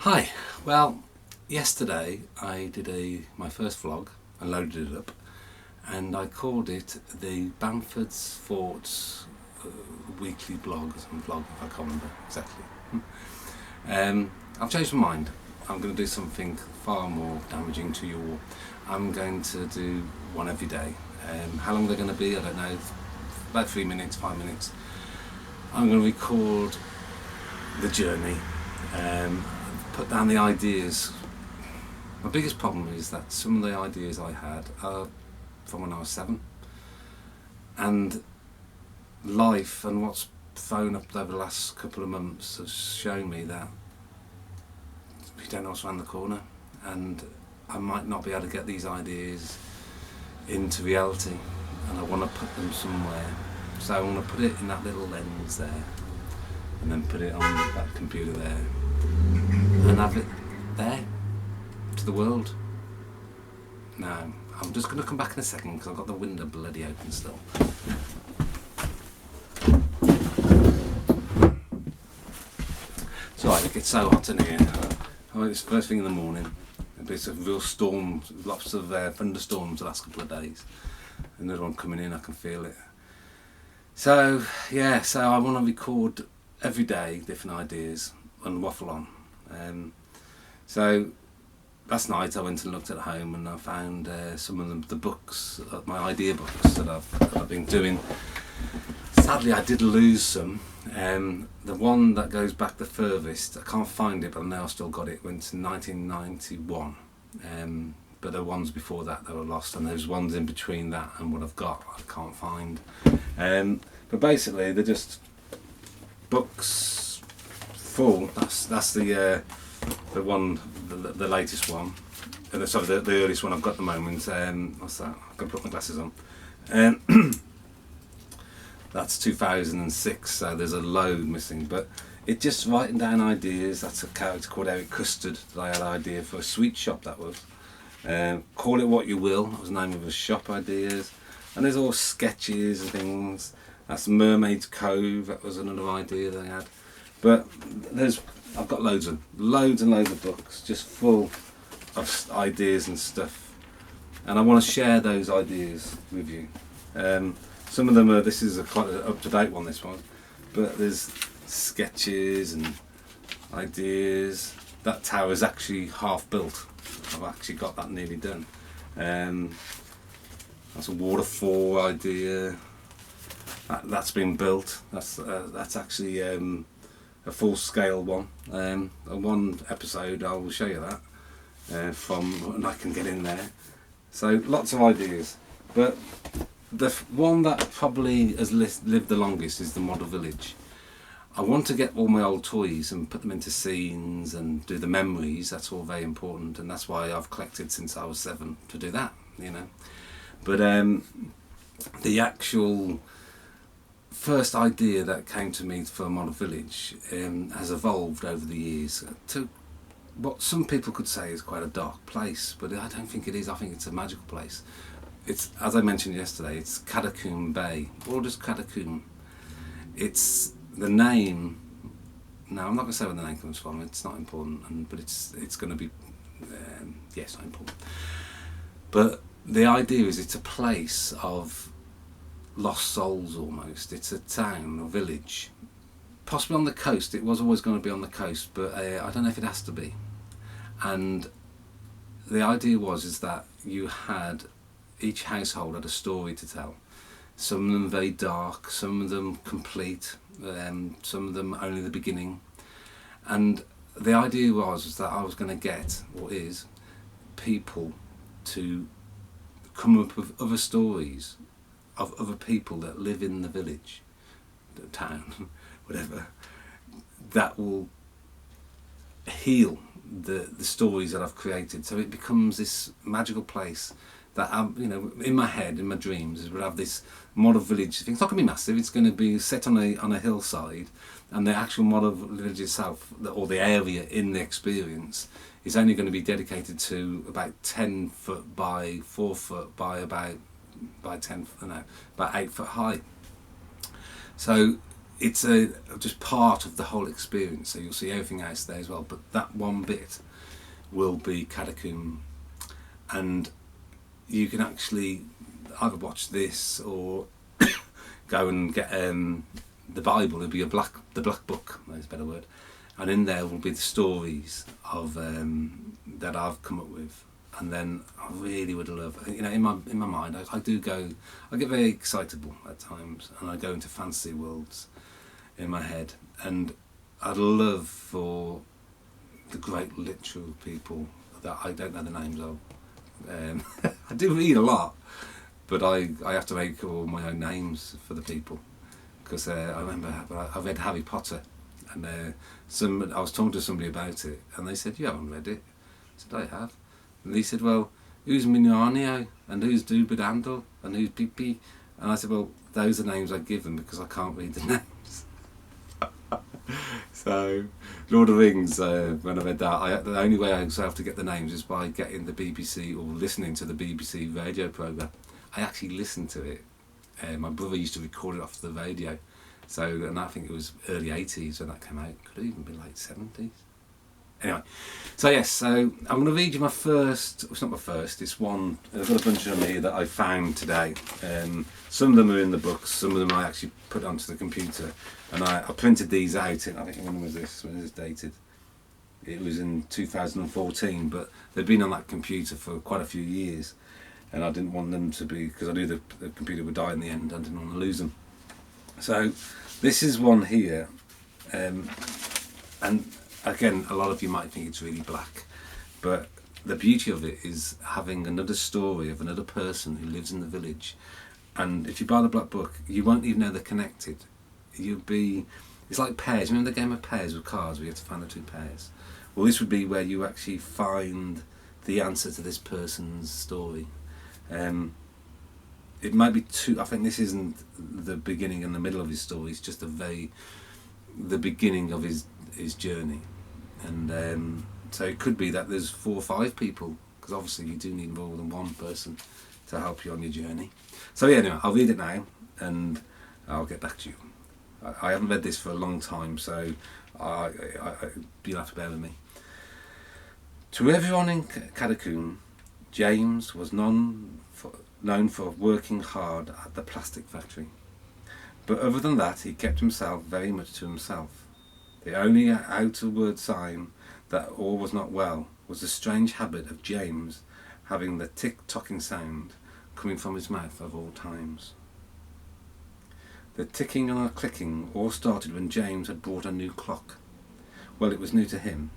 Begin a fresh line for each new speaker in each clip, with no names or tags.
Hi. Well, yesterday I did my first vlog and loaded it up, and I called it the Banfords Forts weekly blog or some vlog, if I can't remember exactly. I've changed my mind. I'm going to do something far more damaging to you all. I'm going to do one every day. How long they're going to be, I don't know. About 3 minutes, 5 minutes. I'm going to record the journey. Put down the ideas. My biggest problem is that some of the ideas I had are from when I was 7, and life and what's thrown up over the last couple of months has shown me that you don't know what's around the corner, and I might not be able to get these ideas into reality, and I want to put them somewhere. So I want to put it in that little lens there, and then put it on that computer there, and have it there to the world. Now, I'm just going to come back in a second because I've got the window bloody open still. It's alright, it gets so hot in here. It's first thing in the morning. It's a real storm, lots of thunderstorms the last couple of days. Another one coming in, I can feel it. So I want to record every day different ideas and waffle on. So last night I went and looked at home, and I found some of the books, my idea books that I've been doing. Sadly, I did lose some. The one that goes back the furthest, I can't find it, but I know I've still got it. Went to 1991. But the ones before that were lost, and there's ones in between that and what I've got I can't find. But basically, they're just books full. That's the one, the latest one. Sorry, the earliest one I've got at the moment. What's that? I've got to put my glasses on. That's 2006, so there's a load missing. But it's just writing down ideas. That's a character called Eric Custard that I had an idea for a sweet shop, that was. Call it what you will. That was the name of the shop ideas. And there's all sketches and things. That's Mermaid's Cove. That was another idea that I had. But I've got loads and loads of books just full of ideas and stuff, and I want to share those ideas with you. Some of them are. This is quite an up-to-date one. This one, but there's sketches and ideas. That tower is actually half built. I've actually got that nearly done. That's a waterfall idea. That's been built. That's actually a full-scale one. One episode I will show you that from when I can get in there. So lots of ideas, but the one that probably has lived the longest is the model village. I want to get all my old toys and put them into scenes and do the memories. That's all very important, and that's why I've collected since I was 7 to do that, you know. But the actual first idea that came to me for a model village has evolved over the years to what some people could say is quite a dark place, but I don't think it is. I think it's a magical place. It's, as I mentioned yesterday, it's Catacomb Bay, or just Catacomb. It's the name. Now, I'm not going to say where the name comes from. It's not important, but it's going to be it's not important. But the idea is it's a place of lost souls almost. It's a town or village, possibly on the coast. It was always going to be on the coast, but I don't know if it has to be. And the idea is that each household had a story to tell. Some of them very dark, some of them complete, some of them only the beginning. And the idea was that I was going to get, or is, people to come up with other stories of other people that live in the village, the town, whatever, that will heal the stories that I've created. So it becomes this magical place that in my head, in my dreams, would have this model village thing. It's not going to be massive. It's going to be set on a hillside, and the actual model village itself, or the area in the experience, is only going to be dedicated to about 10 foot by 4 foot by about 8 foot high. So it's a just part of the whole experience. So you'll see everything else there as well, but that one bit will be catacomb, and you can actually either watch this or go and get the Bible. It'll be the black book. That's a better word. And in there will be the stories of that I've come up with. And then I really would love, in my mind, I get very excitable at times, and I go into fantasy worlds in my head. And I'd love for the great literal people that I don't know the names of. I do read a lot, but I have to make all my own names for the people, because I remember I read Harry Potter, and I was talking to somebody about it, and they said, "You haven't read it." I said, "I have." And they said, "Well, who's Minarnio, and who's Dubadandel, and who's Pippi?" And I said, "Well, those are names I give them because I can't read the names." So, Lord of the Rings, when I read that, the only way I have to get the names is by getting the BBC or listening to the BBC radio programme. I actually listened to it. My brother used to record it off the radio. So, and I think it was early 80s when that came out. Could even be late 70s. Anyway, so yes, so I'm going to read you my first, it's not my first, it's one, I've got a bunch of them here that I found today. Some of them are in the books, some of them I actually put onto the computer, and I printed these out, and I think when was this dated? It was in 2014, but they'd been on that computer for quite a few years, and I didn't want them to be, because I knew the computer would die in the end, I didn't want to lose them. So this is one here, and again, a lot of you might think it's really black, but the beauty of it is having another story of another person who lives in the village. And if you buy the black book, you won't even know they're connected. It's like pairs. Remember the game of pairs with cards where you have to find the two pairs? Well, this would be where you actually find the answer to this person's story. It might be I think this isn't the beginning and the middle of his story, it's just the beginning of his journey. And so it could be that there's 4 or 5 people, because obviously you do need more than one person to help you on your journey. So yeah, anyway, I'll read it now and I'll get back to you. I haven't read this for a long time, so you'll have to bear with me. To everyone in Catacomb, James was known for working hard at the plastic factory. But other than that, he kept himself very much to himself. The only outward sign that all was not well was the strange habit of James having the tick-tocking sound coming from his mouth of all times. The ticking and the clicking all started when James had bought a new clock. Well, it was new to him.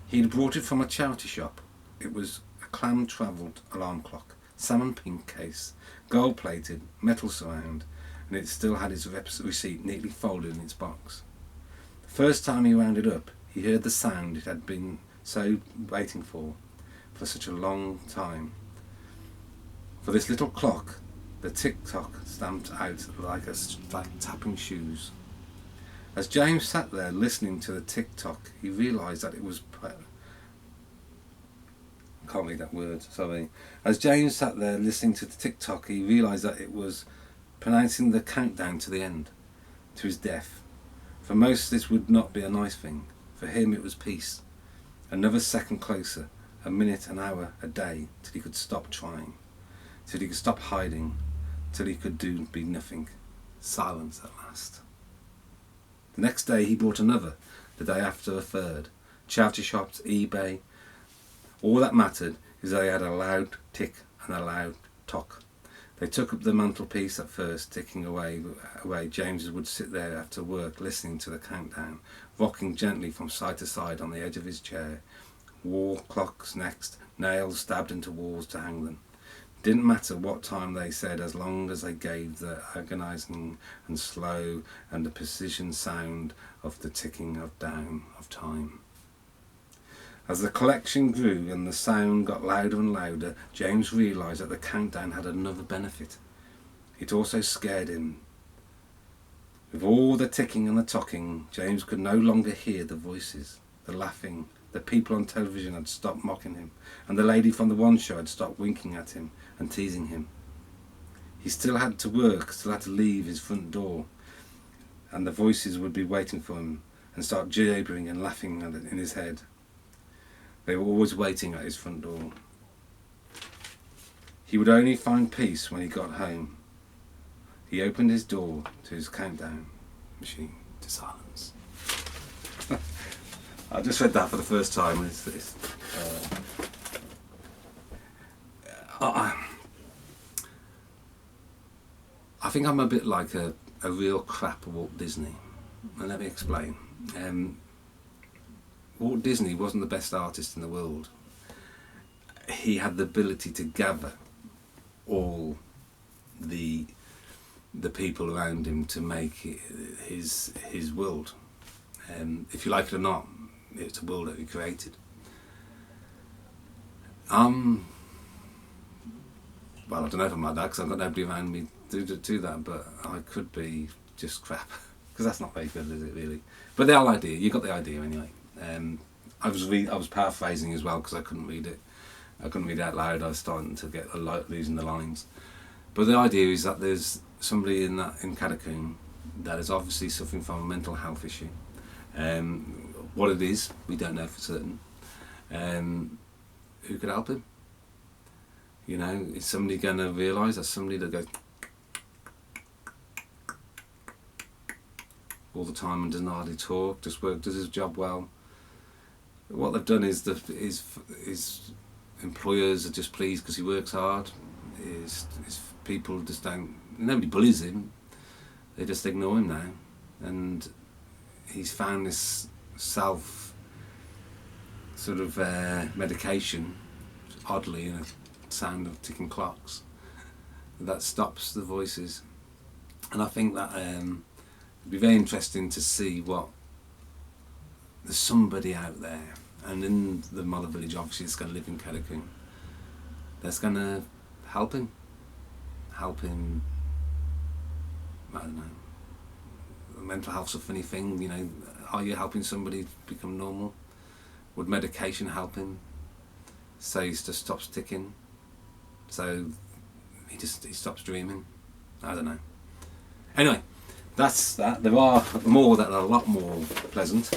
He'd brought it from a charity shop. It was a clam-travelled alarm clock, salmon pink case, gold-plated, metal surround, and it still had his receipt neatly folded in its box. The first time he wound it up, he heard the sound it had been so waiting for such a long time. For this little clock, the tick-tock stamped out like tapping shoes. As James sat there listening to the tick-tock, he realised that it was... can't read that word, sorry. As James sat there listening to the tick-tock, he realised that it was pronouncing the countdown to the end, to his death. For most this would not be a nice thing. For him it was peace. Another second closer, a minute, an hour, a day, till he could stop trying, till he could stop hiding, till he could be nothing. Silence at last. The next day he bought another, the day after a third. Charity shops, eBay. All that mattered is they had a loud tick and a loud tock. They took up the mantelpiece at first, ticking away. James would sit there after work, listening to the countdown, rocking gently from side to side on the edge of his chair. Wall clocks next, nails stabbed into walls to hang them. Didn't matter what time they said, as long as they gave the agonising and slow and the precision sound of the ticking down of time. As the collection grew and the sound got louder and louder, James realised that the countdown had another benefit. It also scared him. With all the ticking and the tocking, James could no longer hear the voices, the laughing. The people on television had stopped mocking him, and the lady from the one show had stopped winking at him and teasing him. He still had to work, still had to leave his front door, and the voices would be waiting for him and start jabbering and laughing in his head. They were always waiting at his front door. He would only find peace when he got home. He opened his door to his countdown machine to silence. I just read that for the first time. I think I'm a bit like a real crap Walt Disney. And let me explain. Walt Disney wasn't the best artist in the world. He had the ability to gather all the people around him to make his world. If you like it or not, it's a world that he created. Well, I don't know if I'm like that because I've got nobody around me to do that, but I could be just crap because that's not very good, is it really? But the whole idea, you got the idea anyway. I was paraphrasing as well because I couldn't read it. I couldn't read it out loud. I was starting to get losing the lines. But the idea is that there's somebody in Catacomb that is obviously suffering from a mental health issue. What it is, we don't know for certain. Who could help him? You know, is somebody going to realise that somebody that goes all the time and doesn't hardly talk, just does his job well? What they've done is his employers are just pleased because he works hard. His people just don't. Nobody bullies him. They just ignore him now, and he's found this self sort of medication, oddly, in a sound of ticking clocks that stops the voices. And I think that it'd be very interesting to see what there's somebody out there, and in the Mother Village, obviously, it's going to live in Catacomb, that's going to help him. I don't know. Mental health's a funny thing, you know. Are you helping somebody become normal? Would medication help him? So he just stops ticking. So he stops dreaming. I don't know. Anyway, that's that. There are more that are a lot more pleasant.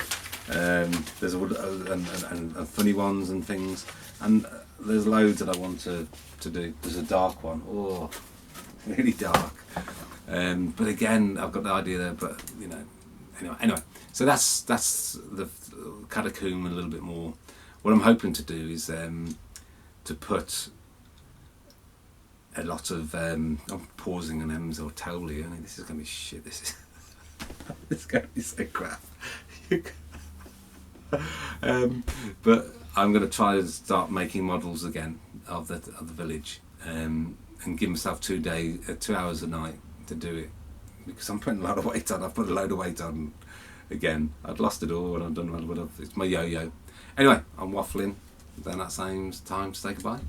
There's and funny ones and things, and there's loads that I want to do. There's a dark one. Oh, really dark. But again, I've got the idea there. But you know, anyway. So that's the Catacomb a little bit more. What I'm hoping to do is to put a lot of I'm pausing on M's or totally. I mean, this is going to be shit. This is it's going to be so crap. But I'm going to try to start making models again of the village, and give myself 2 hours a night to do it, because I'm putting a lot of weight on. I've put a load of weight on again. I'd lost it all and I've done well, but it's my yo-yo. Anyway, I'm waffling. Then that seems time to say goodbye.